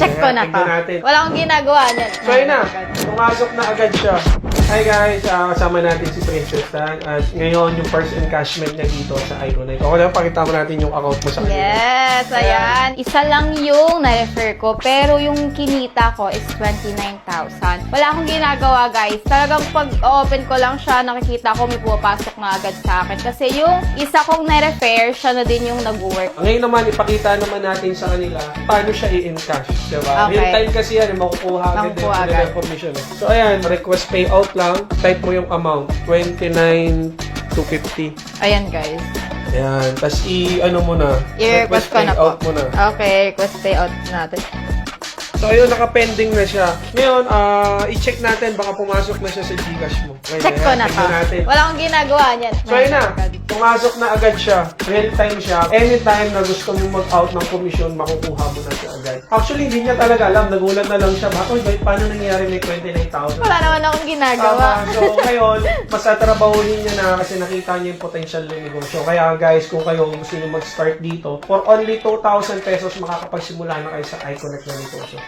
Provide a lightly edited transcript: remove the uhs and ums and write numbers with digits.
Check ko na to. Tignan natin. Wala akong ginagawa niyan. So yun na, pumasok na agad siya. Hi guys, kasama natin si Princess Tan. At ngayon yung first encashment niya dito sa Iconic. Okay lang, pakita mo natin yung account mo sa kanila. Yes, ayan. Isa lang yung na-refer ko, pero yung kinita ko is 29,000. Wala akong ginagawa, guys. Talagang pag-open ko lang siya, nakikita ko may pumapasok na agad sa akin. Kasi yung isa kong na-refer, siya na din yung nag-work. Ngayon naman, ipakita naman natin sa kanila paano siya i-encash. Diba? Okay. Real time kasi yan, makukuha agad din Makukuha sila agad. ng commission. So ayan, request payout lang. Type mo yung amount, 29,250. Ayan, guys. Ayan, tas i-ano mo na. I-request ko na po. payout mo na. Okay, request payout natin. So ayun, naka-pending na siya. Ngayon, i-check natin, baka pumasok na siya sa Gcash mo. Okay, Check ko na to. tignan natin. Wala akong ginagawa niyan. So ayun na, pumasok na agad siya. Real time siya. Anytime na gusto mo mag-out ng commission, makukuha mo na siya agad. Actually, hindi niya talaga alam. Nagulat na lang siya. Bakit? Paano nangyari may 29,000? Wala naman akong ginagawa. Tama. So ngayon, mas tatrabahuhin niya na kasi nakita niya yung potential ng negosyo. Kaya guys, kung kayo gusto niyo mag-start dito, for only 2,000 pesos makakapagsimula na kayo sa Iconic na negosyo.